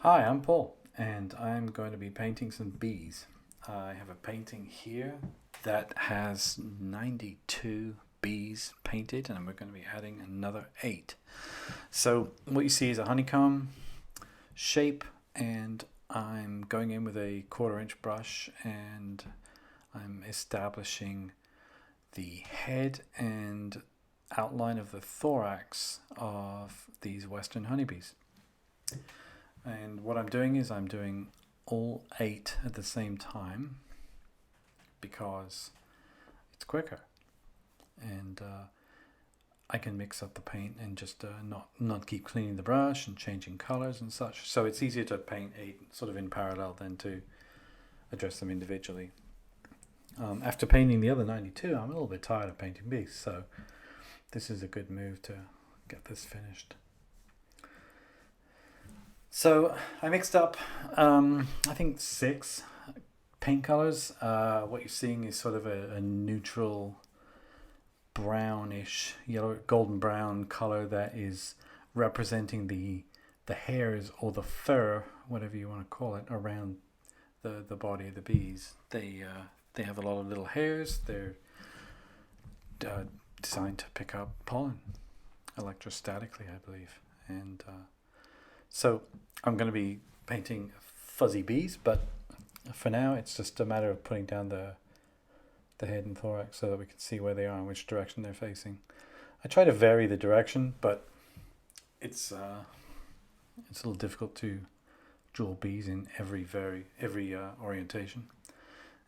Hi, I'm Paul, and I'm going to be painting some bees. I have a painting here that has 92 bees painted, and we're going to be adding another 8. So, what you see is a honeycomb shape, and I'm going in with a 1/4 inch brush and I'm establishing the head and outline of the thorax of these western honeybees. And what I'm doing is I'm doing all 8 at the same time because it's quicker, and I can mix up the paint and just not keep cleaning the brush and changing colors and such. So it's easier to paint 8 sort of in parallel than to address them individually. After painting the other 92, I'm a little bit tired of painting bees, so this is a good move to get this finished. So I mixed up, I think 6 paint colors. What you're seeing is sort of a neutral brownish, yellow, golden brown color that is representing the hairs or the fur, whatever you want to call it, around the body of the bees. They have a lot of little hairs. They're designed to pick up pollen electrostatically, I believe, and so I'm going to be painting fuzzy bees, but for now it's just a matter of putting down the head and thorax so that we can see where they are and which direction they're facing. I try to vary the direction, but it's a little difficult to draw bees in every orientation.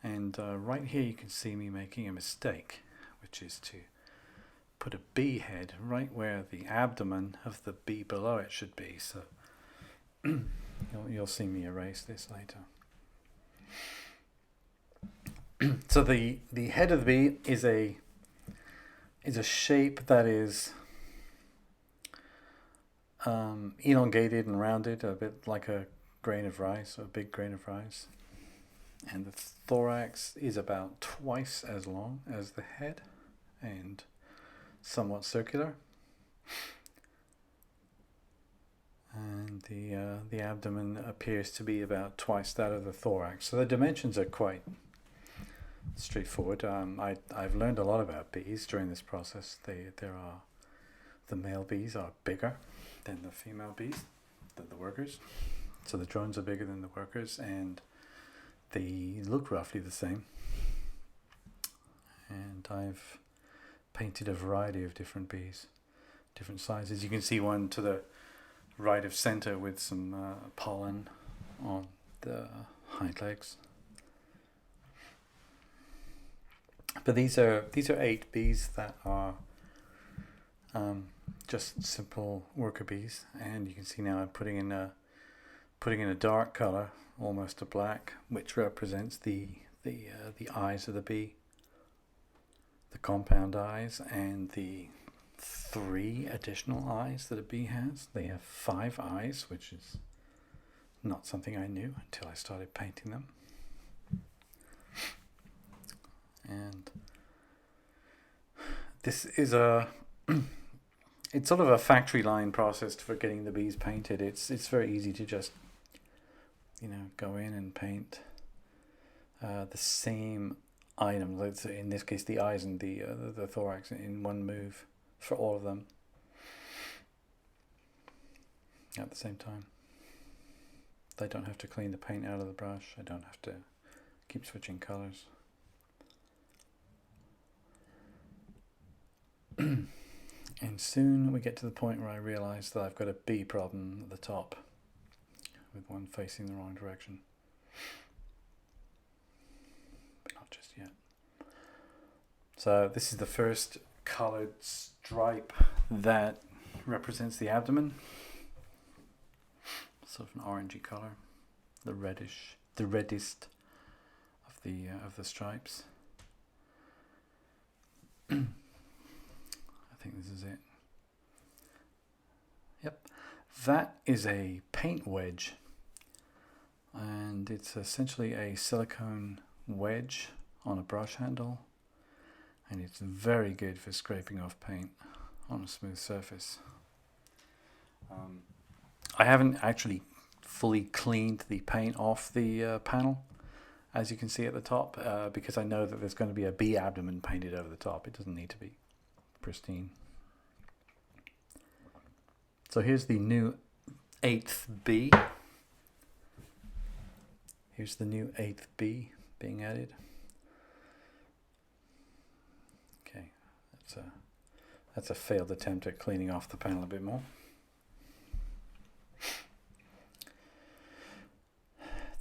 And right here you can see me making a mistake, which is to put a bee head right where the abdomen of the bee below it should be. So you'll see me erase this later. So the head of the bee is a shape that is elongated and rounded, a bit like a grain of rice, or a big grain of rice. And the thorax is about twice as long as the head and somewhat circular. And the abdomen appears to be about twice that of the thorax. So the dimensions are quite straightforward. I've learned a lot about bees during this process. The male bees are bigger than the female bees, than the workers. So the drones are bigger than the workers, and they look roughly the same. And I've painted a variety of different bees, different sizes. You can see one to the right of center with some pollen on the hind legs. But these are 8 bees that are just simple worker bees, and you can see now I'm putting in a dark color, almost a black, which represents the eyes of the bee, the compound eyes, and the 3 additional eyes that a bee has. They have 5 eyes, which is not something I knew until I started painting them. And this is it's sort of a factory line process for getting the bees painted. It's very easy to just go in and paint the same item. Let's say in this case the eyes and the thorax in one move for all of them at the same time. I don't have to clean the paint out of the brush. I don't have to keep switching colors. And soon we get to the point where I realize that I've got a bee problem at the top, with one facing the wrong direction. But not just yet. So this is the first colored stripe that represents the abdomen. Sort of an orangey color, the reddest of the stripes. I think this is it. Yep, that is a paint wedge, and it's essentially a silicone wedge on a brush handle, and it's very good for scraping off paint on a smooth surface. I haven't actually fully cleaned the paint off the panel, as you can see at the top, because I know that there's going to be a bee abdomen painted over the top. It doesn't need to be pristine. So here's the new 8th bee. Here's the new 8th bee being added. Okay, that's a failed attempt at cleaning off the panel a bit more.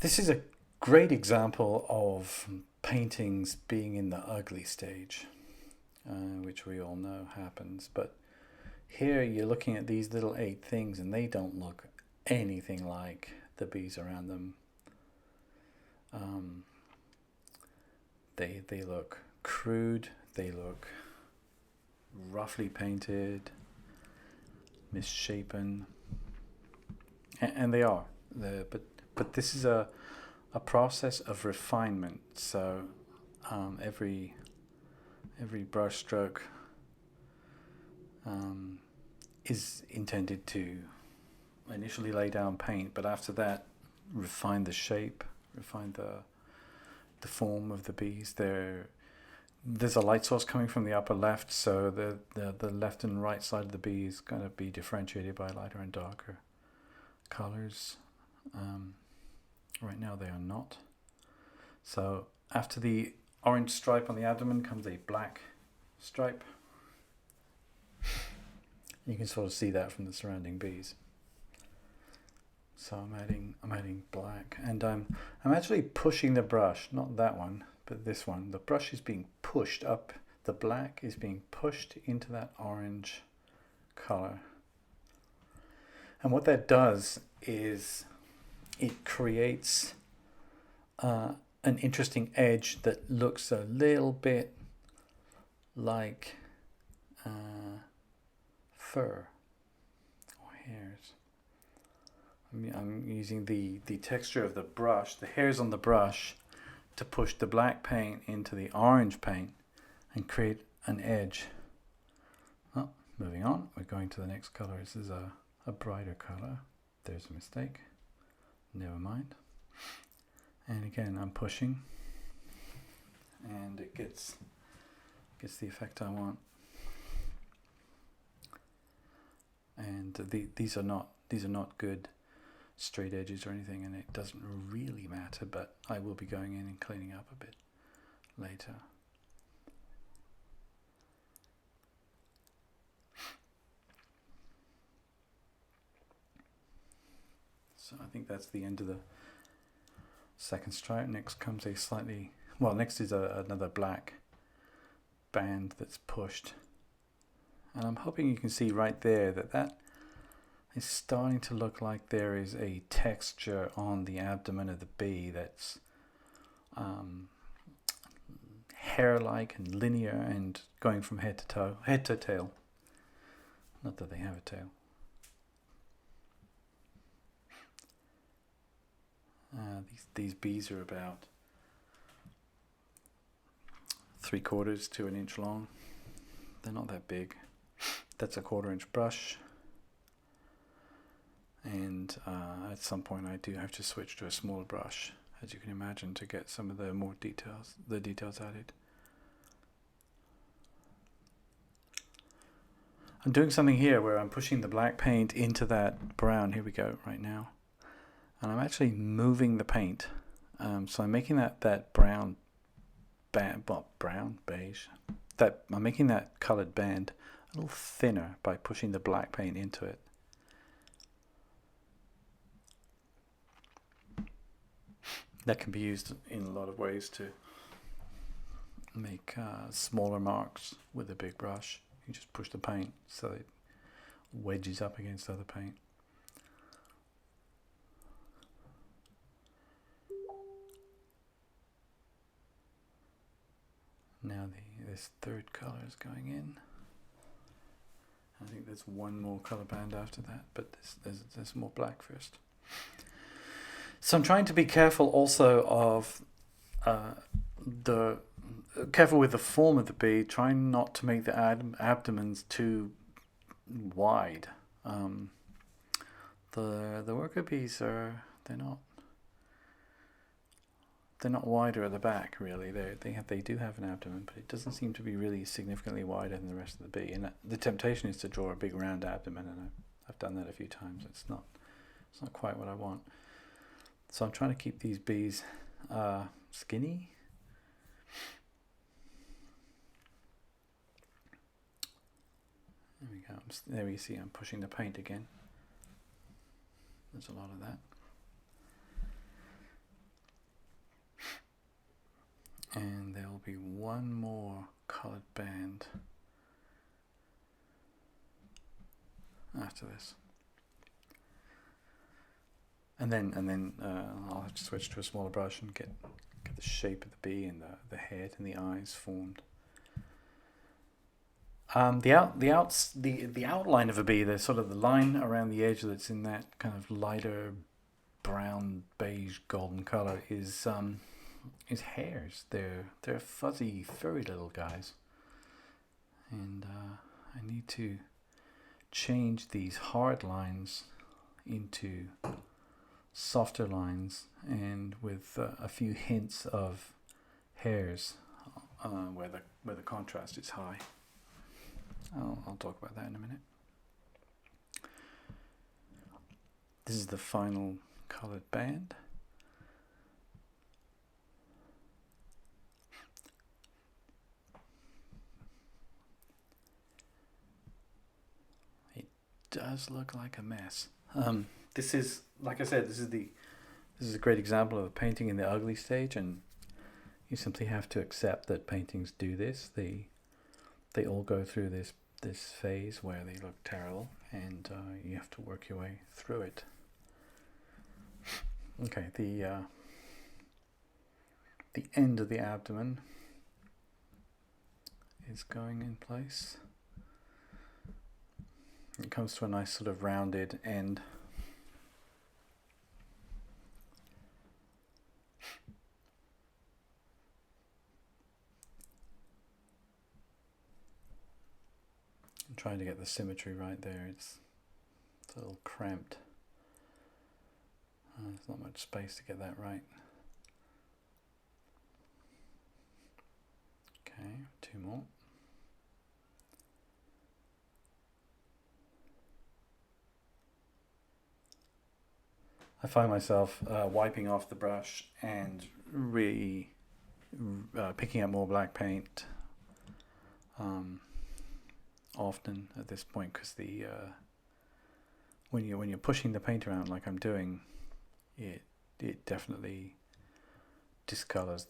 This is a great example of paintings being in the ugly stage, which we all know happens. But here you're looking at these little 8 things and they don't look anything like the bees around them. They look crude, they look roughly painted, misshapen, and they are. But this is a process of refinement. So every brush stroke is intended to initially lay down paint, but after that refine the shape, refine the form of the bees. There's a light source coming from the upper left, so the left and right side of the bee is going to be differentiated by lighter and darker colors. Right now they are not. So after the orange stripe on the abdomen comes a black stripe. You can sort of see that from the surrounding bees. So I'm adding black, and I'm actually pushing the brush, not that one, but this one. The brush is being pushed up. The black is being pushed into that orange color. And what that does is it creates an interesting edge that looks a little bit like fur or hairs. I'm using the texture of the brush, the hairs on the brush, to push the black paint into the orange paint and create an edge. Oh, moving on, we're going to the next color. This is a brighter color. There's a mistake. Never mind. And again, I'm pushing, and it gets the effect I want. And these are not good straight edges or anything, and it doesn't really matter, but I will be going in and cleaning up a bit later. So I think that's the end of the second stripe. Next comes a slightly, well, next is another black band that's pushed, and I'm hoping you can see right there that is starting to look like there is a texture on the abdomen of the bee that's hair-like and linear and going from head to tail. Not that they have a tail. These bees are about 3/4 to an inch long. They're not that big. That's a 1/4 inch brush. And at some point I do have to switch to a smaller brush, as you can imagine, to get some of the details added. I'm doing something here where I'm pushing the black paint into that brown. Here we go, right now. And I'm actually moving the paint. So I'm making that brown band, beige. I'm making that colored band a little thinner by pushing the black paint into it. That can be used in a lot of ways to make smaller marks with a big brush. You just push the paint so it wedges up against other paint. Now this third color is going in. I think there's one more color band after that, but there's more black first. So I'm trying to be careful also of careful with the form of the bee, trying not to make the abdomens too wide. The worker bees they're not wider at the back really. They do have an abdomen, but it doesn't seem to be really significantly wider than the rest of the bee. And the temptation is to draw a big round abdomen, and I've done that a few times. It's not quite what I want. So I'm trying to keep these bees skinny. There we go. There you see I'm pushing the paint again. There's a lot of that. And there will be one more coloured band after this. And then I'll have to switch to a smaller brush and get the shape of the bee and the head and the eyes formed. The outline of a bee, the sort of the line around the edge that's in that kind of lighter brown, beige, golden color is hairs. They're fuzzy, furry little guys, and I need to change these hard lines into softer lines, and with a few hints of hairs where the contrast is high. I'll talk about that in a minute. This is the final colored band. It does look like a mess. This is, like I said, this is a great example of a painting in the ugly stage, and you simply have to accept that paintings do this. They all go through this phase where they look terrible, and you have to work your way through it. Okay, the end of the abdomen is going in place. It comes to a nice sort of rounded end. I'm trying to get the symmetry right there. It's a little cramped. There's not much space to get that right. Okay, two more. I find myself wiping off the brush and picking up more black paint often at this point, because when you're pushing the paint around like I'm doing, it definitely discolors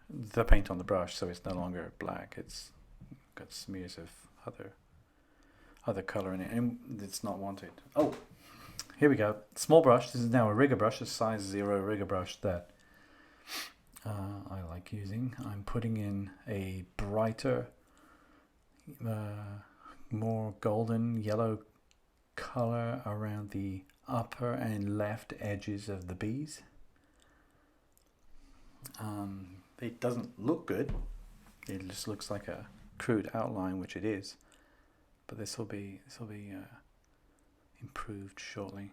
the paint on the brush, so it's no longer black. It's got smears of other color in it, and it's not wanted. Oh, here we go. Small brush. This is now a rigger brush, a size 0 rigger brush that I like using. I'm putting in a brighter, more golden yellow color around the upper and left edges of the bees. It doesn't look good. It just looks like a crude outline, which it is. But this will be improved shortly.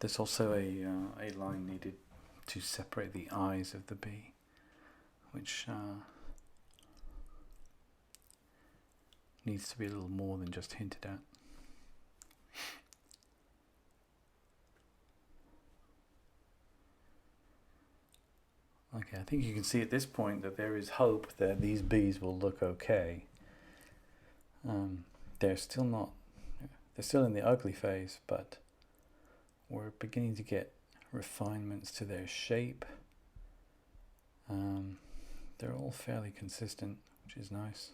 There's also a line needed to separate the eyes of the bee, which needs to be a little more than just hinted at. Okay, I think you can see at this point that there is hope that these bees will look okay. They're still in the ugly phase, but we're beginning to get refinements to their shape. They're all fairly consistent, which is nice.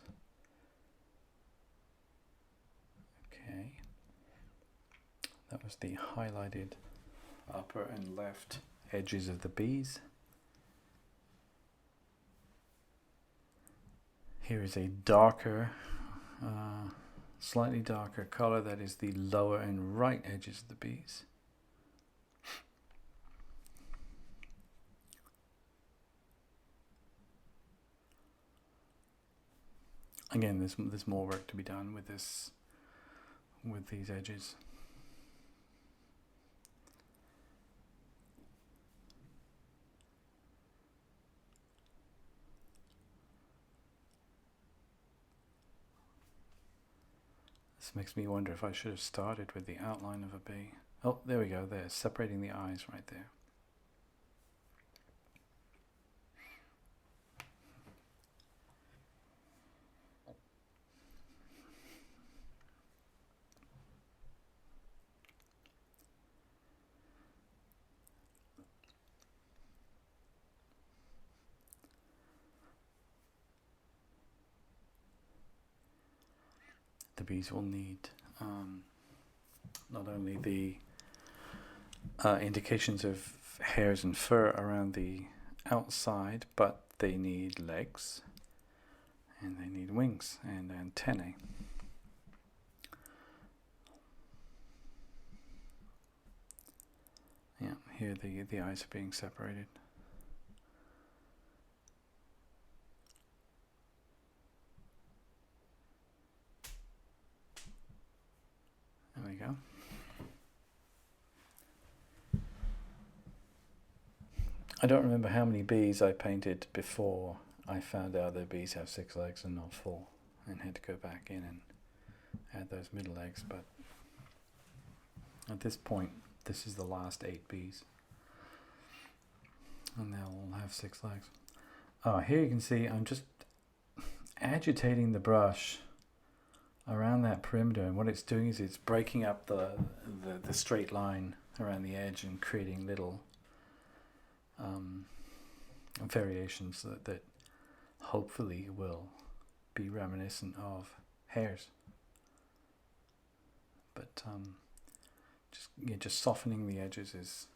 Okay, that was the highlighted upper and left edges of the bees. Here is a darker slightly darker color, that is the lower and right edges of the bees. Again, there's more work to be done with these edges. This makes me wonder if I should have started with the outline of a bee. Oh, there we go, there, separating the eyes right there. The bees will need not only the indications of hairs and fur around the outside, but they need legs, and they need wings and antennae. Yeah, here the eyes are being separated. There we go. I don't remember how many bees I painted before I found out that bees have 6 legs and not 4, and had to go back in and add those middle legs, but at this point this is the last 8 bees and they'll all have 6 legs. Oh, here you can see I'm just agitating the brush around that perimeter, and what it's doing is it's breaking up the straight line around the edge and creating little variations that hopefully will be reminiscent of hairs. But just softening the edges is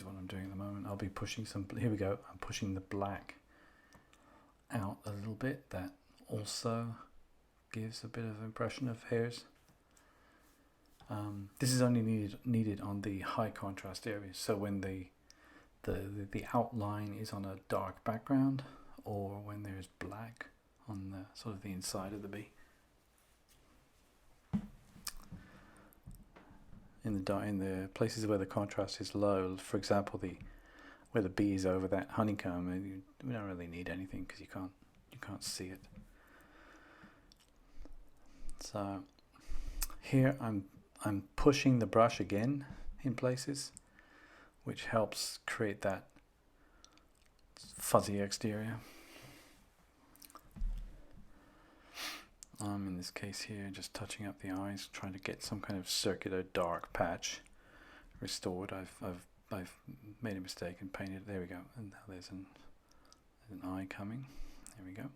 what I'm doing at the moment. I'll be pushing some, here we go, I'm pushing the black out a little bit. That also gives a bit of impression of hairs. This is only needed on the high contrast areas, so when the outline is on a dark background, or when there's black on the sort of the inside of the bee. In the places where the contrast is low, for example, where the bee is over that honeycomb, we don't really need anything because you can't see it. So here I'm pushing the brush again in places, which helps create that fuzzy exterior. In this case here, just touching up the eyes, trying to get some kind of circular dark patch restored. I've made a mistake and painted. There we go. And now there's an eye coming. There we go.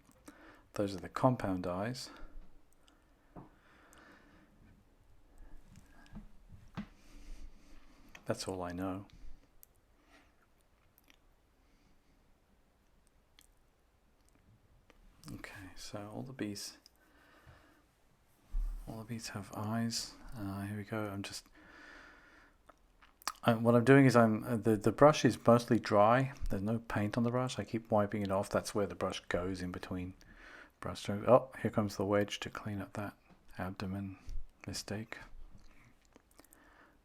Those are the compound eyes. That's all I know. Okay, so all the bees have eyes. Here we go. What I'm doing is the brush is mostly dry. There's no paint on the brush. I keep wiping it off. That's where the brush goes, in between brush strokes. Oh, here comes the wedge to clean up that abdomen mistake.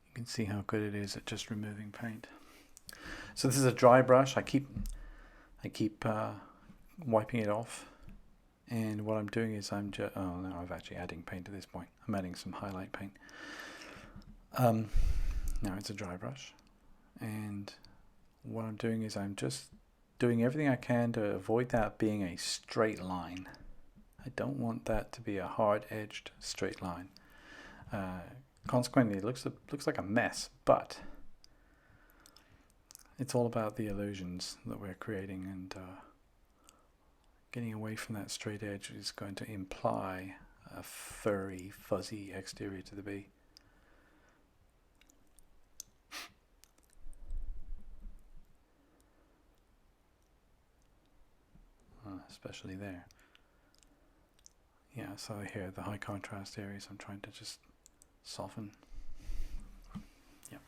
You can see how good it is at just removing paint. So this is a dry brush. I keep wiping it off. And what I'm doing is I'm actually adding paint at this point. I'm adding some highlight paint. Now it's a dry brush, and what I'm doing is I'm just doing everything I can to avoid that being a straight line. I don't want that to be a hard-edged straight line. Consequently, it looks like a mess, but it's all about the illusions that we're creating, and getting away from that straight edge is going to imply a furry, fuzzy exterior to the bee. Especially there. Yeah, so here the high contrast areas I'm trying to just soften. Yeah.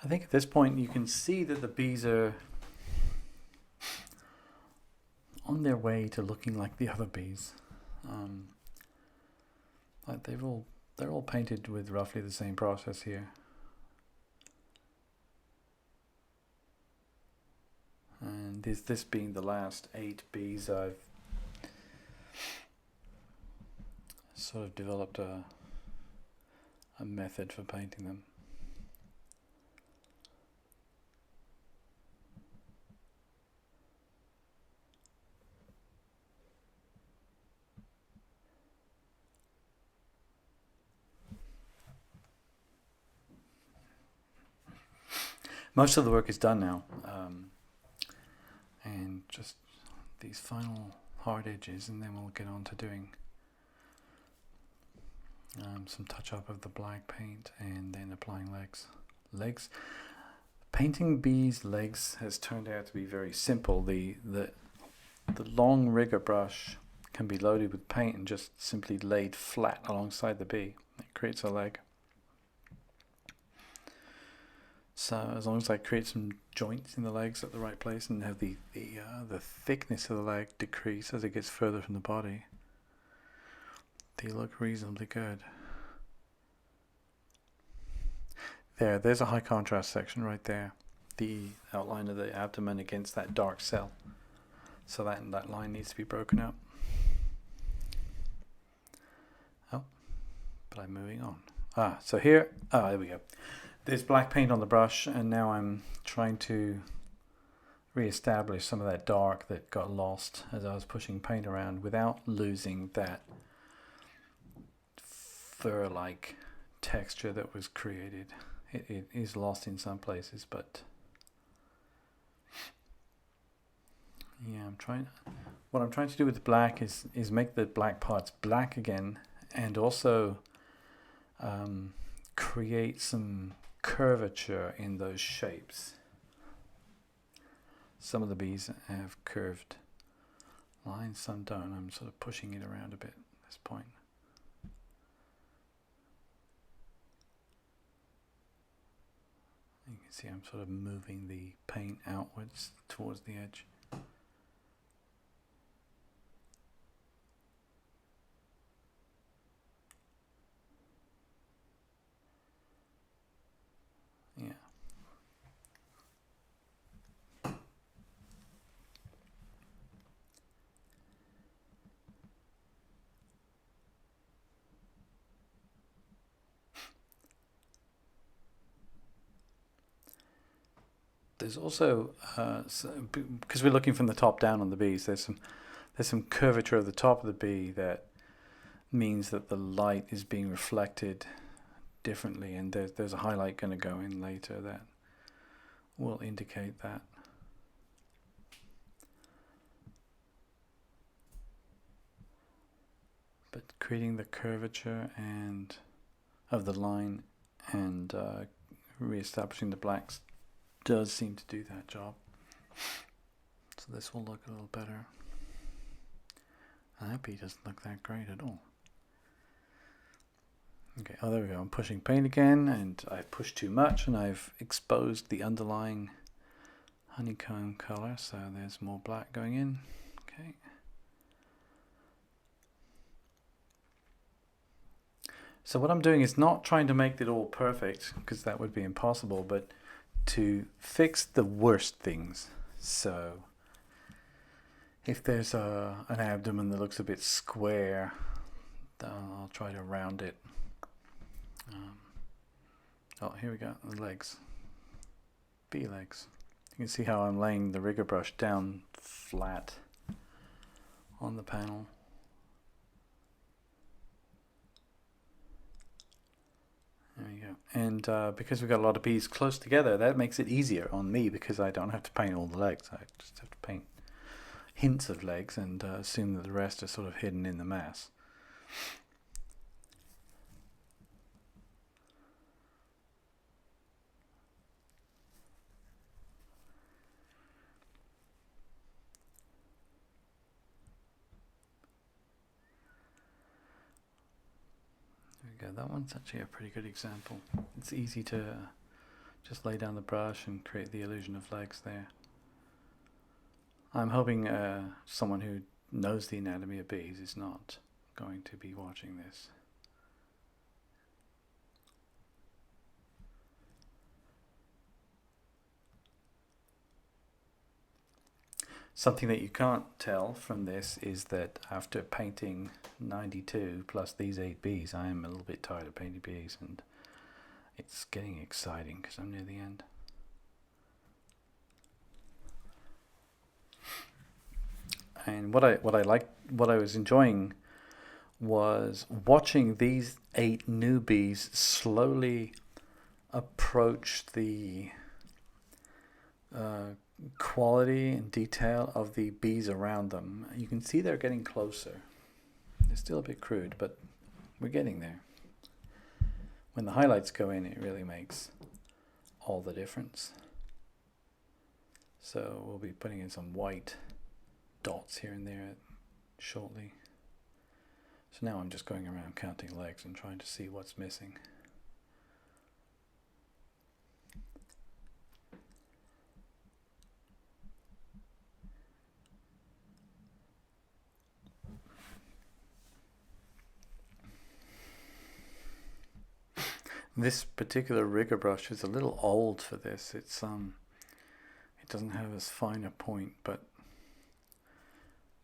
I think at this point you can see that the bees are on their way to looking like the other bees. Like they're all painted with roughly the same process here. And this being the last 8 bees, I've sort of developed a method for painting them. Most of the work is done now, and just these final hard edges, and then we'll get on to doing some touch up of the black paint and then applying legs. Painting bees' legs has turned out to be very simple. The long rigger brush can be loaded with paint and just simply laid flat alongside the bee. It creates a leg. So as long as I create some joints in the legs at the right place and have the thickness of the leg decrease as it gets further from the body, they look reasonably good. There's a high contrast section right there. The outline of the abdomen against that dark cell. So that line needs to be broken up. Oh, but I'm moving on. So here, there we go. There's black paint on the brush, and now I'm trying to re-establish some of that dark that got lost as I was pushing paint around without losing that fur-like texture that was created. It is lost in some places, but yeah, what I'm trying to do with the black is make the black parts black again, and also create some curvature in those shapes. Some of the bees have curved lines, some don't. I'm sort of pushing it around a bit at this point. You can see I'm sort of moving the paint outwards towards the edge. Yeah. There's also, because we're looking from the top down on the bees, there's some curvature of the top of the bee that means that the light is being reflected differently, and there's a highlight going to go in later that will indicate that. But creating the curvature and of the line and re-establishing the blacks does seem to do that job. So this will look a little better. That bee doesn't look that great at all. Okay, oh there we go. I'm pushing paint again, and I've pushed too much, and I've exposed the underlying honeycomb color, so there's more black going in. Okay. So what I'm doing is not trying to make it all perfect, because that would be impossible, but to fix the worst things. So if there's an abdomen that looks a bit square, I'll try to round it. Oh, here we go, the legs. Bee legs. You can see how I'm laying the rigger brush down flat on the panel. There we go. And because we've got a lot of bees close together, that makes it easier on me because I don't have to paint all the legs. I just have to paint hints of legs and assume that the rest are sort of hidden in the mass. That one's actually a pretty good example. It's easy to just lay down the brush and create the illusion of legs there. I'm hoping someone who knows the anatomy of bees is not going to be watching this. Something that you can't tell from this is that after painting 92 plus these 8 bees, I am a little bit tired of painting bees, and it's getting exciting because I'm near the end. And what I was enjoying was watching these 8 new bees slowly approach the quality and detail of the bees around them. You can see they're getting closer. They're still a bit crude, but we're getting there. When the highlights go in, it really makes all the difference. So we'll be putting in some white dots here and there shortly. So now I'm just going around counting legs and trying to see what's missing. This particular rigger brush is a little old for this. It doesn't have as fine a point, but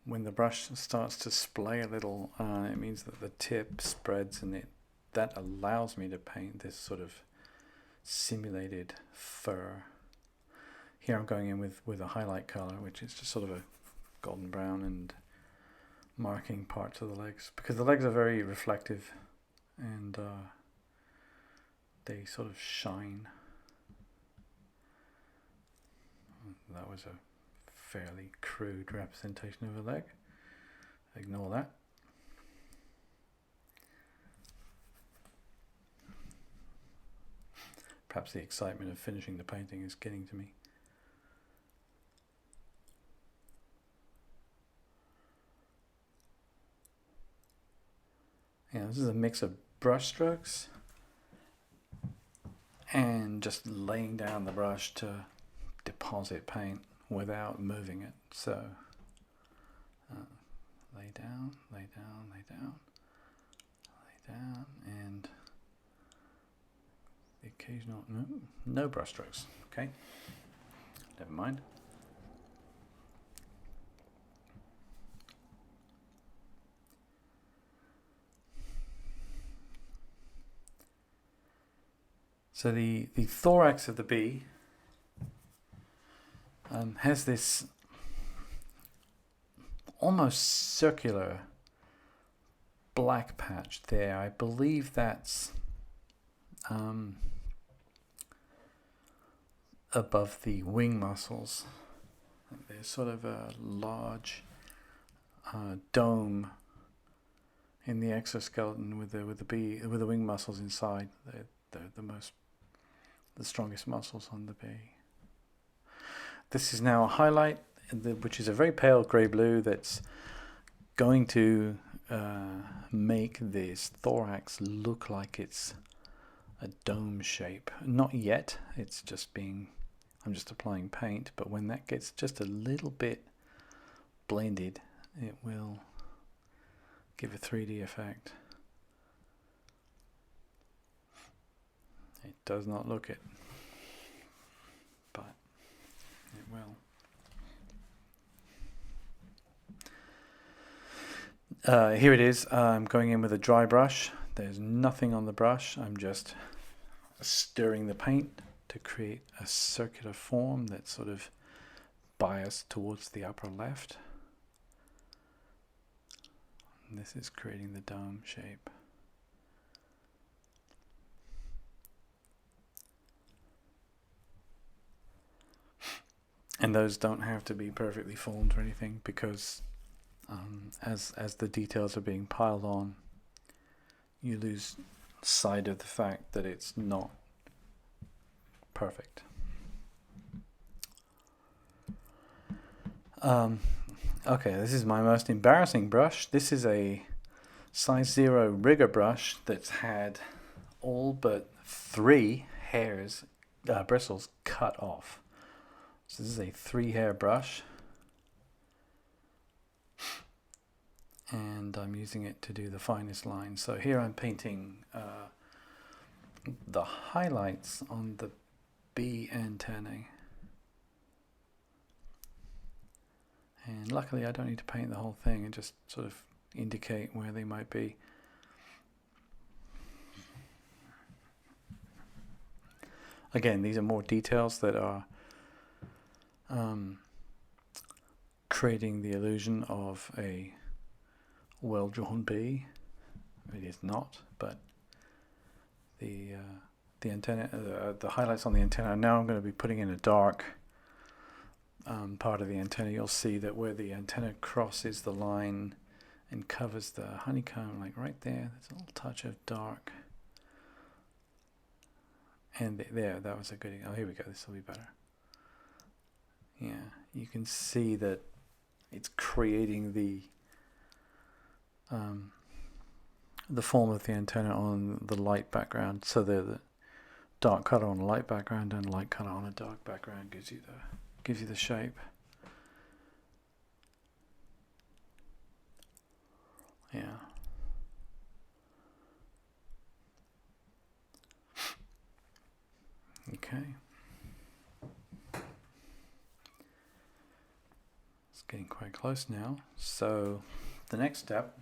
when the brush starts to splay a little, it means that the tip spreads, and that allows me to paint this sort of simulated fur. Here I'm going in with a highlight color, which is just sort of a golden brown, and marking parts of the legs, because the legs are very reflective and they sort of shine. That was a fairly crude representation of a leg. Ignore that. Perhaps the excitement of finishing the painting is getting to me. Yeah, this is a mix of brush strokes and just laying down the brush to deposit paint without moving it. So lay down, lay down, lay down, lay down, and the occasional no brush strokes. Okay, never mind. So the thorax of the bee has this almost circular black patch there. I believe that's above the wing muscles. There's sort of a large dome in the exoskeleton with the wing muscles inside. They're the strongest muscles on the bee. This is now a highlight, which is a very pale grey blue that's going to make this thorax look like it's a dome shape. Not yet, I'm just applying paint, but when that gets just a little bit blended, it will give a 3D effect. It does not look it, but it will. Here it is. I'm going in with a dry brush. There's nothing on the brush. I'm just stirring the paint to create a circular form that's sort of biased towards the upper left. And this is creating the dome shape. And those don't have to be perfectly formed or anything, because as the details are being piled on, you lose sight of the fact that it's not perfect. Okay, this is my most embarrassing brush. This is a size 0 rigger brush that's had all but 3 hairs, bristles cut off. So this is a 3-hair brush, and I'm using it to do the finest lines. So here I'm painting the highlights on the bee antennae. And luckily I don't need to paint the whole thing, and just sort of indicate where they might be. Again, these are more details that are creating the illusion of a well-drawn bee. It is not, but the antenna, the highlights on the antenna. Now I'm going to be putting in a dark part of the antenna. You'll see that where the antenna crosses the line and covers the honeycomb, like right there, there's a little touch of dark. And there, that was a good. Oh, here we go. This will be better. Yeah, you can see that it's creating the form of the antenna on the light background. So the dark color on a light background and light color on a dark background gives you the shape. Yeah. Okay. It's getting quite close now. So the next step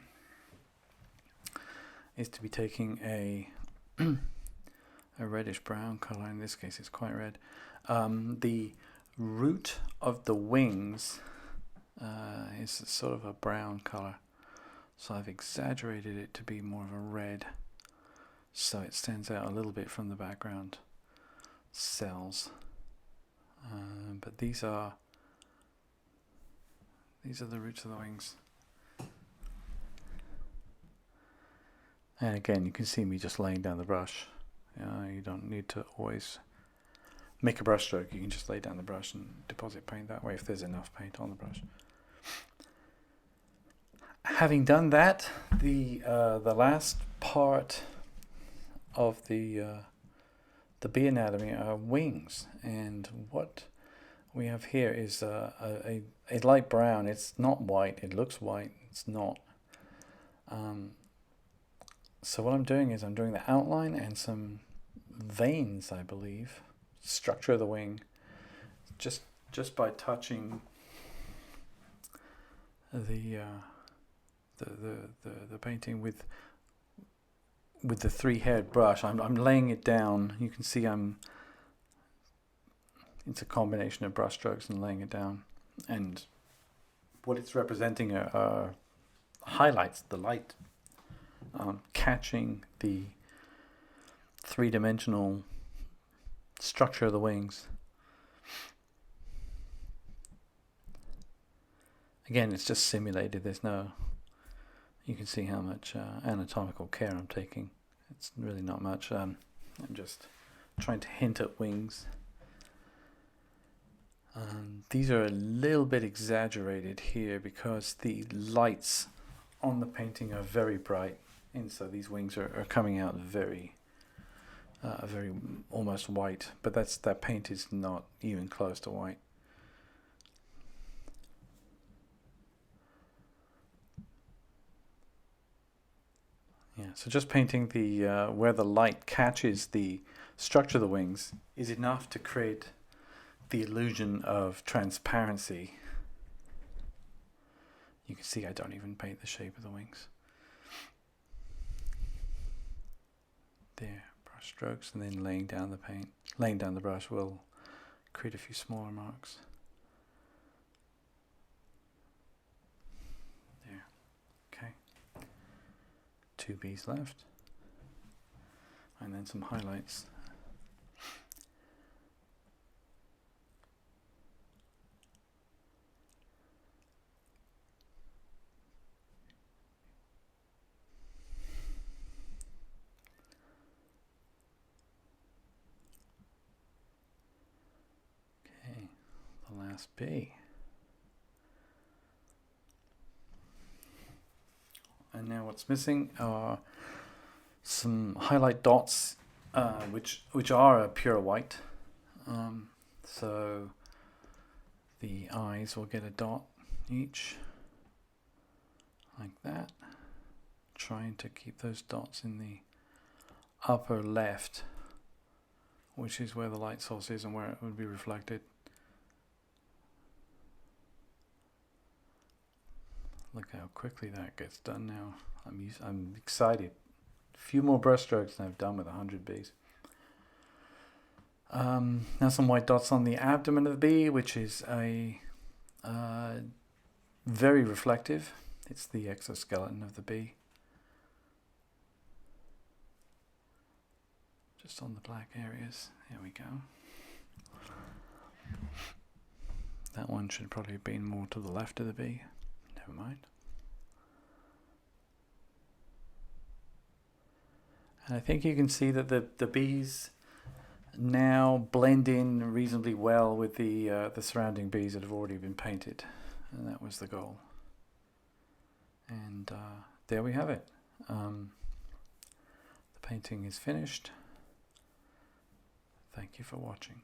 is to be taking a reddish brown color. In this case it's quite red. The root of the wings is sort of a brown color, so I've exaggerated it to be more of a red, so it stands out a little bit from the background cells. But these are the roots of the wings. And again, you can see me just laying down the brush. You don't need to always make a brush stroke. You can just lay down the brush and deposit paint that way if there's enough paint on the brush. Having done that, the last part of the bee anatomy are wings, and what we have here is a light brown. It's not white. It looks white. It's not. So what I'm doing is I'm doing the outline and some veins, I believe, structure of the wing, just by touching the painting with the 3-haired brush. I'm laying it down. You can see it's a combination of brush strokes and laying it down, and what it's representing are highlights, the light catching the 3-dimensional structure of the wings. Again, it's just simulated. There's no, you can see how much anatomical care I'm taking. It's really not much. I'm just trying to hint at wings. These are a little bit exaggerated here because the lights on the painting are very bright, and so these wings are coming out very almost white, but that paint is not even close to white. Yeah, so just painting the where the light catches the structure of the wings is enough to create the illusion of transparency. You can see I don't even paint the shape of the wings. There, brush strokes, and then laying down the paint. Laying down the brush will create a few smaller marks. There. Okay. 2 bees left. And then some highlights. last bee. And now what's missing are some highlight dots, which are a pure white. So the eyes will get a dot each, like that. Trying to keep those dots in the upper left, which is where the light source is and where it would be reflected. Look how quickly that gets done now. I'm excited. A few more brush strokes and I've done with 100 bees. Now some white dots on the abdomen of the bee, which is a very reflective. It's the exoskeleton of the bee. Just on the black areas. There we go. That one should probably have been more to the left of the bee. Never mind. And I think you can see that the bees now blend in reasonably well with the surrounding bees that have already been painted, and that was the goal. And there we have it. The painting is finished. Thank you for watching.